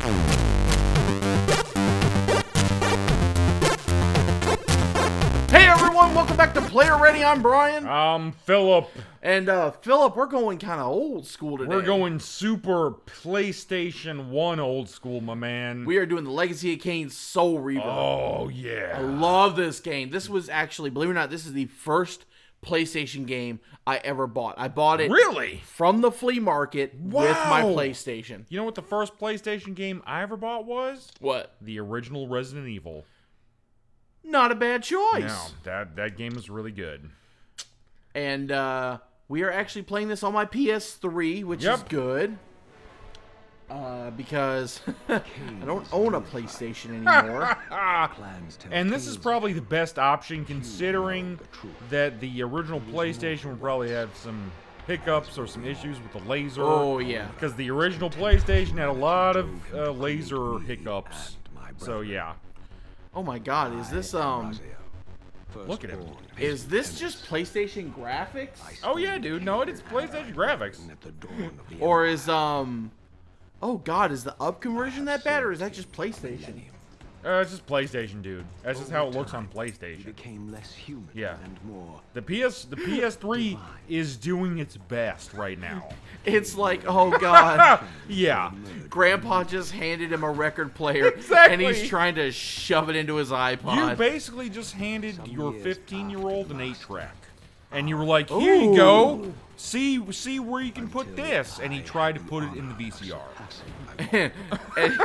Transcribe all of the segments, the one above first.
Hey everyone, welcome back to Player Ready. I'm Bryan. I'm Philip. And Philip, we're going kind of old school today. We're going super PlayStation 1 old school, my man. We are doing the Legacy of Kain Soul Reaver. Oh, yeah. I love this game. This was actually, believe it or not, this is the first PlayStation game I ever bought. I bought it Really? from the flea market with my PlayStation. You know what the first PlayStation game I ever bought was? What? The original Resident Evil. Not a bad choice. No, that game is really good. And we are actually playing this on my PS3, which is good. Because I don't own a PlayStation anymore. And this is probably the best option, considering that the original PlayStation would probably have some hiccups or some issues with the laser. Oh, yeah. Because the original PlayStation had a lot of laser hiccups. So, yeah. Oh my god, is this, Look at him. is this just PlayStation graphics? Oh, yeah, dude. No, it's PlayStation graphics. Or is, oh god, is the up conversion that bad, or is that just PlayStation? It's just PlayStation, dude. That's just how it looks on PlayStation. Yeah. The PS3 is doing its best right now. It's like, oh god. Yeah. Grandpa just handed him a record player, Exactly. and he's trying to shove it into his iPod. You basically just handed your 15-year-old an 8-track. And you were like, here you go. See where you can put this. And he tried to put it in the VCR. And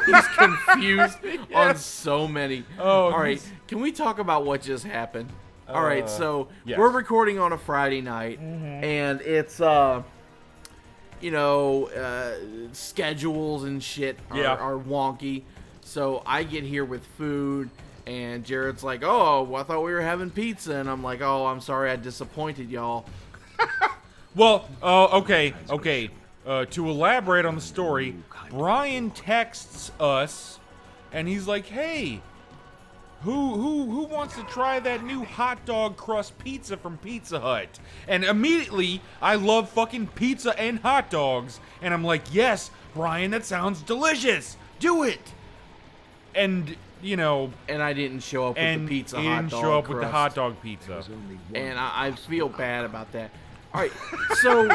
he's confused on so many. Oh, all right, can we talk about what just happened? All right, so yes. we're recording on a Friday night, and it's schedules and shit are wonky. So I get here with food, and Jared's like, "Oh, well, I thought we were having pizza," and I'm like, "Oh, I'm sorry, I disappointed y'all." Well, okay. To elaborate on the story, Bryan texts us, and he's like, "Hey, who wants to try that new hot dog crust pizza from Pizza Hut?" And immediately, I love fucking pizza and hot dogs, and I'm like, "Yes, Bryan, that sounds delicious. Do it." And and I didn't show up with the pizza hot dog. He didn't show up crust. with the hot dog pizza, and I feel bad about that. All right, so.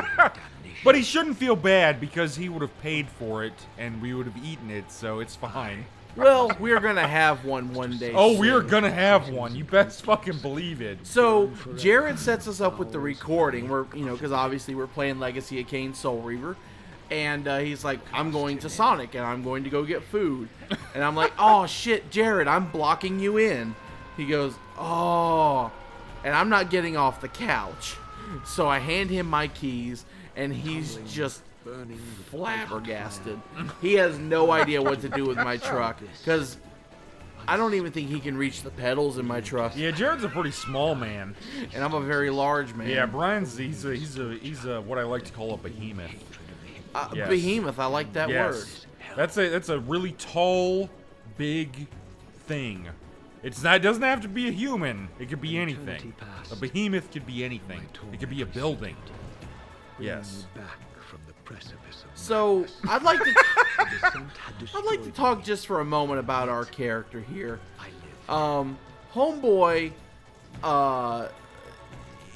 But he shouldn't feel bad because he would have paid for it and we would have eaten it, so it's fine. Well, we're gonna have one day. Oh, soon. we're gonna have one. You best fucking believe it. So Jared sets us up with the recording. We're, because obviously we're playing Legacy of Kain Soul Reaver, and he's like, "I'm going to Sonic and I'm going to go get food," and I'm like, "Oh shit, Jared, I'm blocking you in." He goes, "Oh," and I'm not getting off the couch, so I hand him my keys. And he's just flabbergasted. He has no idea what to do with my truck, because I don't even think he can reach the pedals in my truck. Yeah, Jared's a pretty small man, and I'm a very large man. Yeah, Bryan's he's a what I like to call a behemoth. Yes. Behemoth, I like that word. That's a really tall, big thing. It doesn't have to be a human. It could be anything. A behemoth could be anything. It could be a building. Yes. So I'd like to talk just for a moment about our character here. Homeboy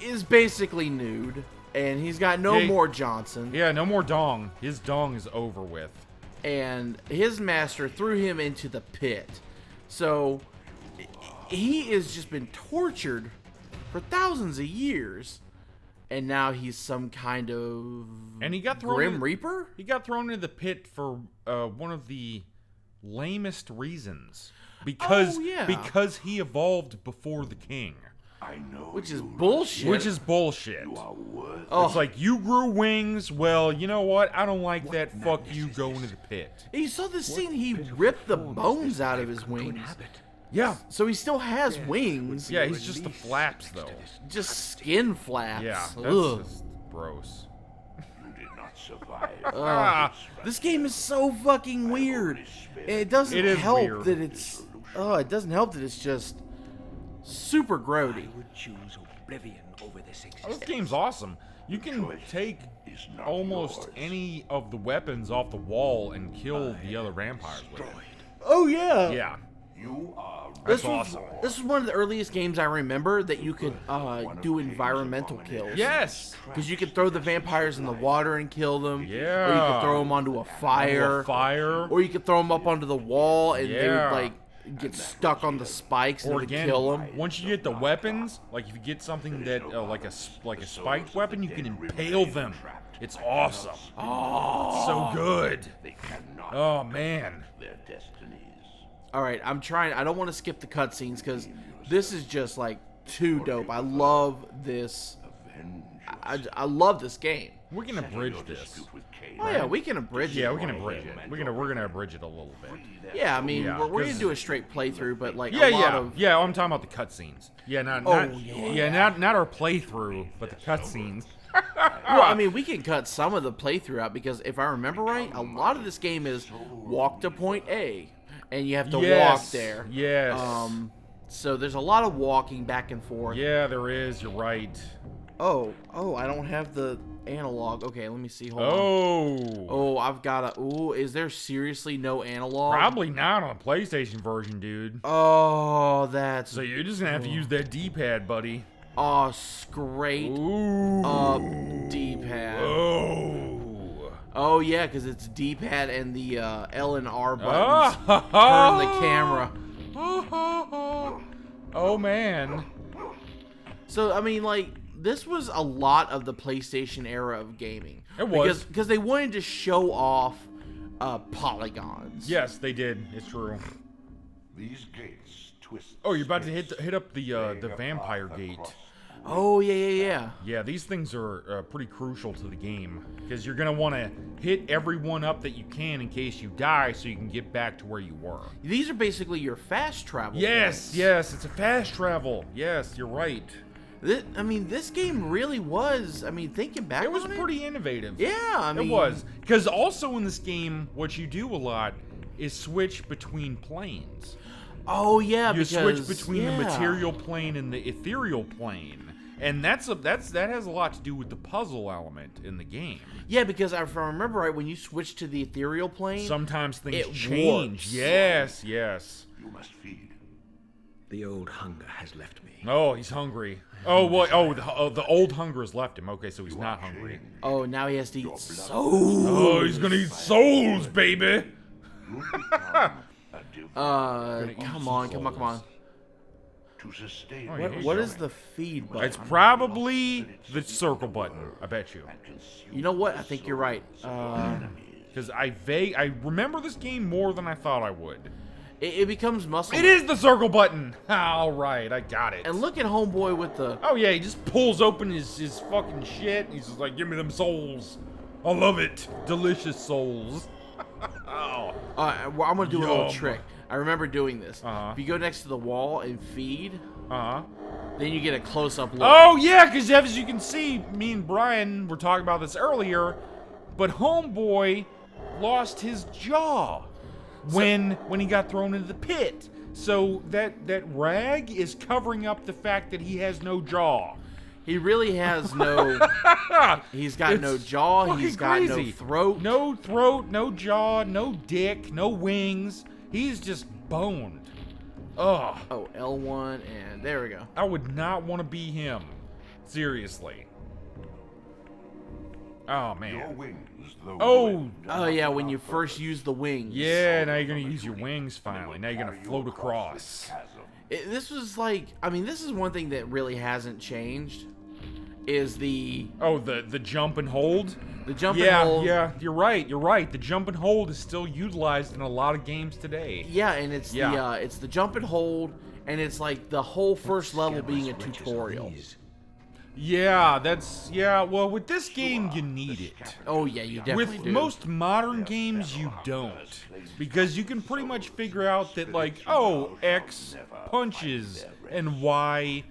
is basically nude, and he's got no more Johnson. Yeah, no more dong. His dong is over with. And his master threw him into the pit. So he has just been tortured for thousands of years. And now he's some kind of Grim Reaper? He got thrown into the pit for one of the lamest reasons. Because he evolved before the king. I know. Which is bullshit. You are worth. It's like, you grew wings. Well, you know what? I don't like that. Fuck you, go into the pit. You saw the scene, he ripped the bones out of his wings. Yeah. So he still has wings. Yeah, he's just the flaps, though. Just skin flaps. Yeah, that's just gross. You did not survive. This game is so fucking weird. And it doesn't help that it's... it doesn't help that it's just super grody. This game's awesome. You can take is not almost yours. any of the weapons off the wall and kill the other vampires with it. Oh yeah. Yeah. You are That's This was awesome. this was one of the earliest games I remember that you could do environmental kills. Yes. Because you could throw the vampires in the water and kill them. Or you Yeah. could throw them onto a fire. Fire. Or you could throw them up onto the wall and they Yeah. would like get stuck on the spikes and Or it would again, kill them. once you get the weapons, like if you get something that like a spiked weapon, you can impale them. It's awesome. Oh, so good. They cannot Oh man. their destinies. All right, I'm trying. I don't want to skip the cutscenes because this is just like too dope. I love this. I love this game. We can abridge this. Dispute with Kain. Oh yeah, we can abridge it. Yeah, we can abridge it. We're gonna abridge it a little bit. Yeah, I mean, Yeah, we're gonna 'cause- do a straight playthrough, but like Yeah, a lot yeah, of yeah. I'm talking about the cutscenes. Yeah, not not our playthrough, but the cutscenes. Well, I mean, we can cut some of the playthrough out because if I remember right, a lot of this game is walk to point A, and you have to walk there. Yes. So there's a lot of walking back and forth. Yeah, there is. You're right. Oh, I don't have the analog. Okay, let me see. Hold on. Oh. Oh, I've got a. Ooh, is there seriously no analog? Probably not on a PlayStation version, dude. Oh, that's. So you're just gonna have to use that D-pad, buddy. Oh, straight Ooh. up D-pad. Oh. Oh yeah, because it's D-pad and the L and R Ah. buttons turn the camera. Oh man. So I mean, like, this was a lot of the PlayStation era of gaming. It was. because they wanted to show off polygons. Yes, they did. It's true. These gates twist. Oh, you're about to hit up the vampire gate. Oh yeah. Yeah, these things are pretty crucial to the game because you're gonna want to hit everyone up that you can in case you die, so you can get back to where you were. These are basically your fast travel. Yes, points. yes, it's a fast travel. Yes, you're right. This game really was. I mean, thinking back, It was on pretty innovative. Yeah, I mean, It was because also in this game, what you do a lot is switch between planes. Oh yeah, You because switch between the material plane and the ethereal plane, and that has a lot to do with the puzzle element in the game. Yeah, because if I remember right, when you switch to the ethereal plane, Sometimes things it change. warps. Yes, yes. You must feed. The old hunger has left me. Oh, he's hungry. Oh, well, the old hunger has left him. Okay, so he's not hungry. oh, now he has to eat souls. Oh, he's gonna eat souls, baby. Come on. To sustain. Oh, yeah. What is the feed button? It's probably the circle button. I bet you. You know what? I think you're right. Because I remember this game more than I thought I would. It becomes muscle. It is the circle button. All right, I got it. And look at Homeboy with the. Oh yeah, he just pulls open his fucking shit. He's just like, give me them souls. I love it. Delicious souls. Oh. Well, I'm gonna do a little Yum. trick. I remember doing this. Uh-huh. If you go next to the wall and feed, Uh-huh. then you get a close-up look. Oh yeah, because as you can see, me and Brian were talking about this earlier, but Homeboy lost his jaw when he got thrown into the pit. So that rag is covering up the fact that he has no jaw. He really has no. He's got no It's jaw. fucking He's got no crazy. throat. No throat, no jaw, no dick, no wings. He's just boned. Ugh. Oh, L1, and there we go. I would not want to be him. Seriously. Oh, Your man. wings, though Oh! ruined, Oh yeah, when you first use the wings. Yeah, now you're going to use your wings finally. Now you're going to float across. chasm. This was like, I mean, this is one thing that really hasn't changed. Is the Oh, the jump and hold? jump Yeah, and hold? yeah, you're right. The jump and hold is still utilized in a lot of games today. Yeah, and it's Yeah. it's the jump and hold, and it's like the whole first level being a Wretches of tutorial. these. Yeah, well, with this game, you need it. Oh yeah, you definitely With do. most modern games, you don't. Because you can pretty much figure out that, like, oh, X punches and Y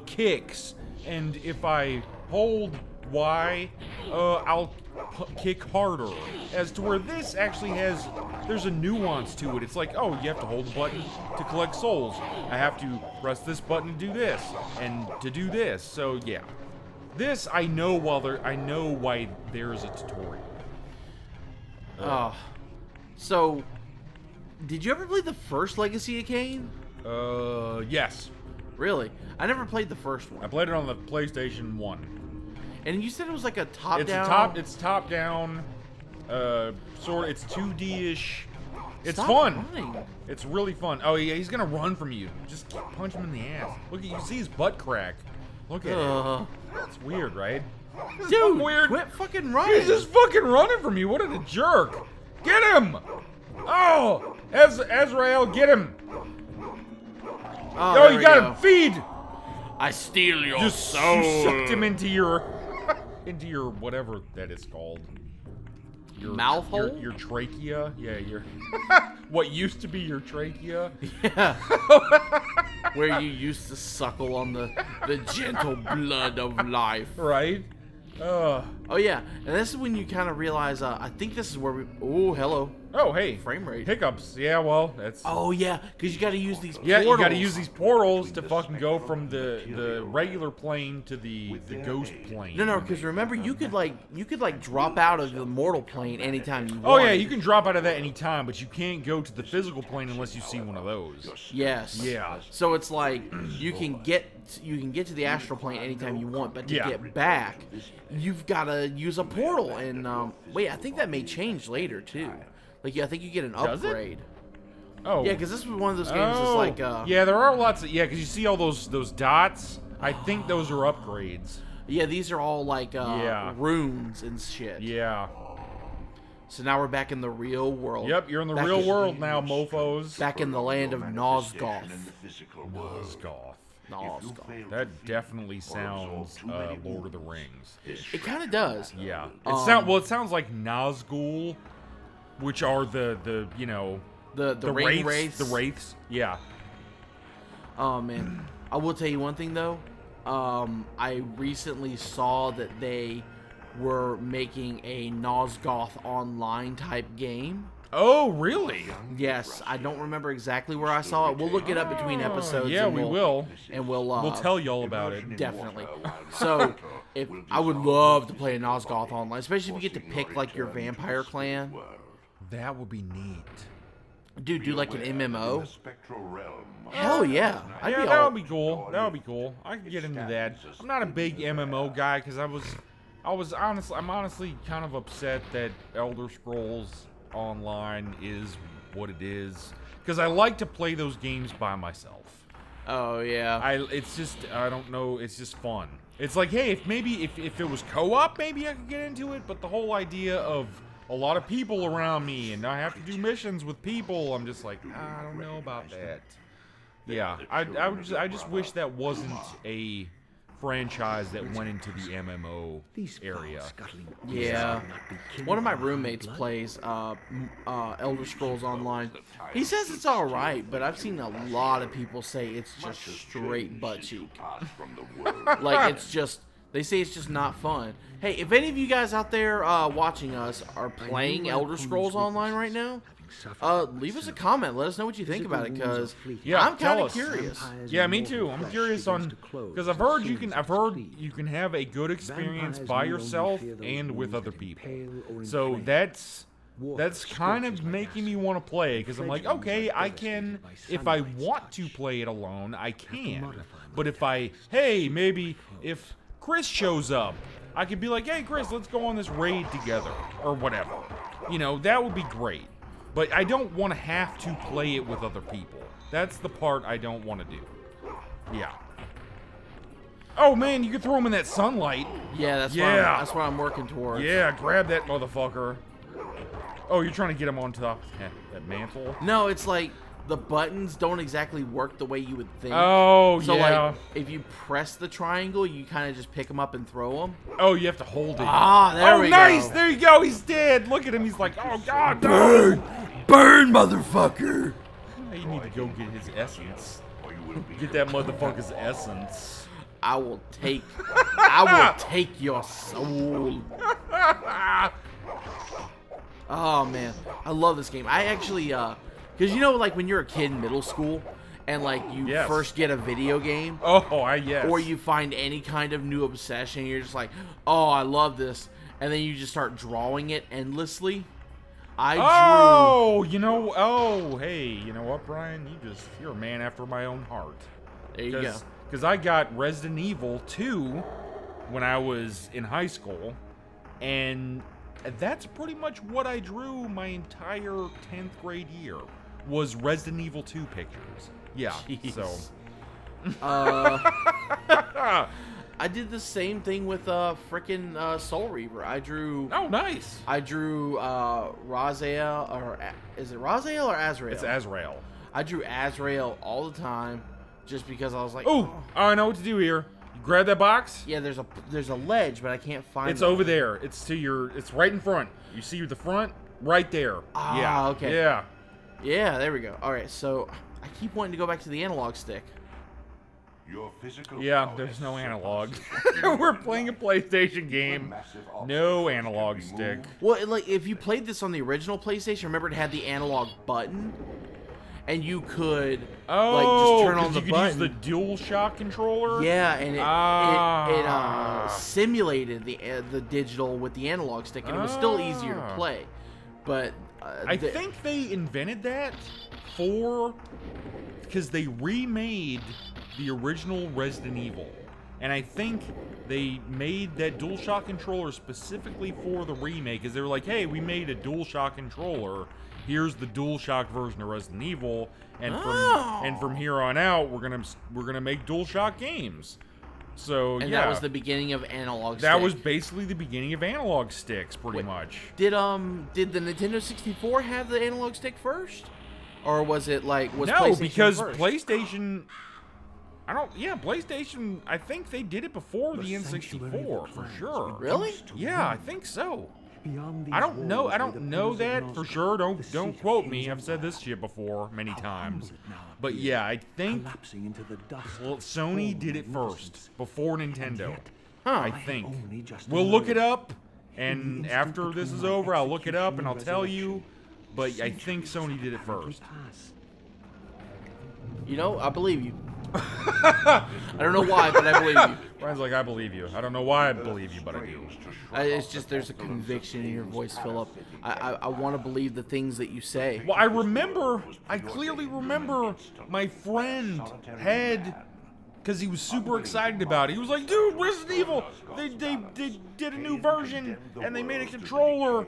kicks. And if I hold Y, I'll kick harder. As to where this actually there's a nuance to it. It's like, oh, you have to hold the button to collect souls. I have to press this button to do this, and to do this. So, yeah. This I know why there's a tutorial. Oh. So, did you ever play the first Legacy of Kain? Yes. Really? I never played the first I one. played it on the PlayStation 1. And you said it was like a top-down... It's top down, sort of, it's 2D-ish. It's Stop fun. running. It's really fun. Oh yeah, he's gonna run from you. Just punch him in the ass. Look at you see his butt crack. Look at it. It's weird, right? Dude, weird. quit fucking running. He's just fucking running from you. What a jerk. Get him! Oh! Azrael, get him! Oh, You got him! Feed! I steal your You soul. sucked him into your... into your whatever that is called. Your Mouth hole? Your trachea? Yeah, your... what used to be your trachea? Yeah. Where you used to suckle on the gentle blood of life. Right? Oh yeah, and this is when you kind of realize. I think this is where we. Oh, hello. Oh, hey. Frame rate. Hiccups. Yeah, well, that's... Oh yeah, because you got to use these. Yeah, portals. you gotta use these portals to fucking go from the regular plane to the ghost plane. No, because remember, you could like drop out of the mortal plane anytime you want. Oh yeah, you can drop out of that anytime, but you can't go to the physical plane unless you see one of those. Yes. Yeah. So it's like you can get to the astral plane anytime you want, but to get back, you've got to use a portal. And wait, I think that may change later too. Like, I think you get an Does it? upgrade. Oh. Yeah, because this was one of those games that's like... yeah, there are lots of... Yeah, because you see all those dots? I think those are upgrades. Yeah, these are all like Yeah. runes and shit. Yeah. So now we're back in the real world. Yep, you're in the Back real in- world now, mofos. Back in the land of Nosgoth. Nosgoth. Nosgoth. That definitely sounds Lord of the Rings. It kind of does. Yeah. It sounds like Nazgul, which are the you know, The ring wraiths. wraiths. The wraiths. Yeah. Oh man, I will tell you one thing though. I recently saw that they were making a Nosgoth online type game. Oh, really? Yes, I don't remember exactly where I saw it. We'll look it up between episodes. Yeah, and we will. And we'll Tell y'all about it. Definitely. So, if I would love to play a Nosgoth online, especially if you get to pick like your vampire clan. That would be neat. Dude, do like an MMO. Hell yeah. Yeah, that would be cool. That would be cool. I could get into that. I'm not a big MMO guy because I'm honestly kind of upset that Elder Scrolls Online is what it is because I like to play those games by myself. Oh yeah. I don't know. It's just fun. It's like, hey, if it was co-op, maybe I could get into it. But the whole idea of a lot of people around me and I have to do missions with people, I'm just like, I don't know about that. Yeah, I just wish that wasn't a franchise that went into the MMO area. Yeah. One of my roommates plays Elder Scrolls Online. He says it's alright, but I've seen a lot of people say it's just straight butt cheek. Like, they say it's just not fun. Hey, if any of you guys out there watching us are playing Elder Scrolls Online right now, leave us a comment. Let us know what you think about it, because I'm kind of curious. Yeah, me too. I'm curious on because I've heard you can have a good experience by yourself and with other people. So that's kind of making me want to play because I'm like, okay, I can if I want to play it alone, I can. But maybe if Chris shows up, I could be like, hey Chris, let's go on this raid together or whatever. You know, that would be great. But I don't want to have to play it with other people. That's the part I don't want to do. Yeah. Oh man, you can throw him in that sunlight. Yeah, that's what I'm working towards. Yeah, grab that motherfucker. Oh, you're trying to get him onto that mantle? No, it's like the buttons don't exactly work the way you would think. Oh, so yeah. Like, if you press the triangle, you kind of just pick them up and throw them. Oh, you have to hold it. Ah, there we nice! go. There you go. He's dead. Look at him. He's like, oh god, Burn! Burn, motherfucker! You need to go get his essence. Get that motherfucker's essence. I will take your soul. Oh man, I love this game. I actually, cause you know, like when you're a kid in middle school, and like you Yes. first get a video game, Yes. or you find any kind of new obsession, you're just like, oh, I love this, and then you just start drawing it endlessly. Hey, you know what, Brian? You're a man after my own heart. There you go. Because I got Resident Evil 2 when I was in high school, and that's pretty much what I drew my entire 10th grade year, was Resident Evil 2 pictures. Yeah, Jeez. so... I did the same thing with frickin' Soul Reaver. I drew nice. Raziel, or is it Raziel or Azrael? It's Azrael. I drew Azrael all the time, just because I was like, Oh, I know what to do here. You grab that box. yeah, there's a ledge, but I can't find It's it. over there. It's right in front. You see the front? Right there. Ah, okay. Yeah. Yeah, there we go. All right, so I keep wanting to go back to the analog stick. Your physical Yeah, prowess there's no analog. surpasses We're playing a PlayStation game. No analog stick. Well, like if you played this on the original PlayStation, remember it had the analog button, and you could like just turn on the you could button. use the DualShock controller. Yeah, and it Ah. simulated the digital with the analog stick, and it was still easier to Ah. play. But I think they invented that because they remade the original Resident Evil. And I think they made that DualShock controller specifically for the remake, because they were like, hey, we made a DualShock controller. Here's the DualShock version of Resident Evil, and from here on out, we're gonna make DualShock games. So and yeah, that was the beginning of analog. that stick. was basically the beginning of analog sticks, pretty much. Did the Nintendo 64 have the analog stick first, or was it like No, PlayStation because first? PlayStation. PlayStation. I think they did it before the N64 for sure. Really? Yeah, I think so. I don't know. I don't know that for sure. Don't quote me. I've said this shit before many times. But yeah, I think Sony did it first before Nintendo. I think. We'll look it up, and after this is over, I'll look it up and I'll tell you. But I think Sony did it first. You know, I believe you. I don't know why, but I believe you. Brian's like, I believe you. I don't know why I believe you, but I do. It's just there's a conviction in your voice, Philip. I want to believe the things that you say. Well, I clearly remember my friend had, because he was super excited about it. He was like, dude, Resident Evil, they did a new version, and they made a controller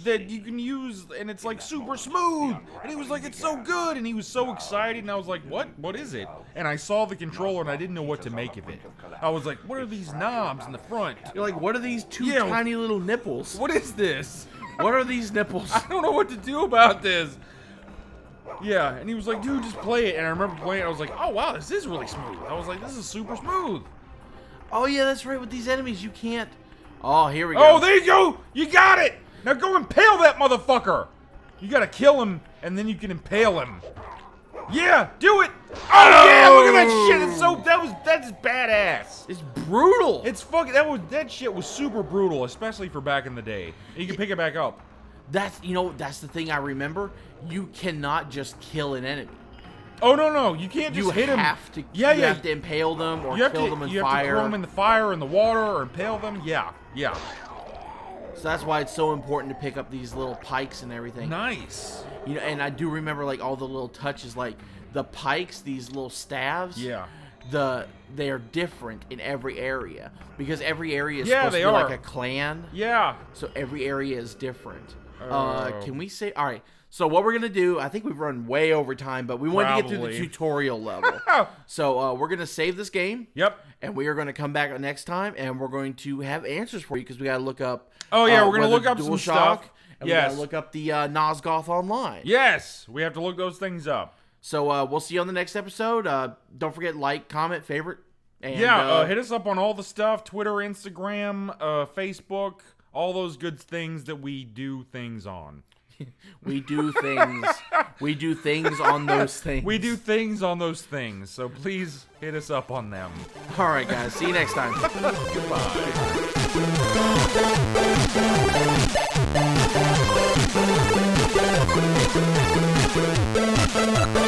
that you can use, and it's like super smooth. And he was like, it's so good, and he was so excited, and I was like, what is it? And I saw the controller, and I didn't know what to make of it. I was like, what are these knobs in the front? You're like, what are these two Yeah. tiny little nipples? What is this? What are these nipples? I don't know what to do about this. Yeah, and he was like, dude, just play it. And I remember playing it, I was like, oh wow, this is really smooth. I was like, this is super smooth. Oh yeah, that's right. With these enemies, you can't. Oh, here we go. Oh, there you go. You got it. Now go impale that motherfucker. You gotta kill him, and then you can impale him. Yeah, do it. Oh yeah, look at that shit. It's that's badass. It's brutal. It's fucking that shit was super brutal, especially for back in the day. You can pick it back up. That's the thing I remember. You cannot just kill an enemy. Oh no, you can't just You hit him. have to. Yeah, you have to impale them or kill them in you have fire. to throw them in the fire, in the water, or impale them. Yeah. So that's why it's so important to pick up these little pikes and everything. Nice. You know, and I do remember like all the little touches, like the pikes, these little staves. Yeah. They are different in every area because every area is Yeah, supposed to they be are. like a clan. Yeah. So every area is different. Oh. Can we say? All right. So what we're gonna do? I think we've run way over time, but we wanted to get through the Probably. tutorial level. So we're gonna save this game. Yep. And we are going to come back next time, and we're going to have answers for you because we got to look up. Oh yeah, we're gonna whether look up some DualShock, stuff. And we Yes. got to look up the Nosgoth online. Yes, we have to look those things up. So we'll see you on the next episode. Don't forget, like, comment, favorite. And, Hit us up on all the stuff: Twitter, Instagram, Facebook, all those good things that we do things on. we do things. We do things on those things. We do things on those things, so please hit us up on them. All right, guys. See you next time. Goodbye.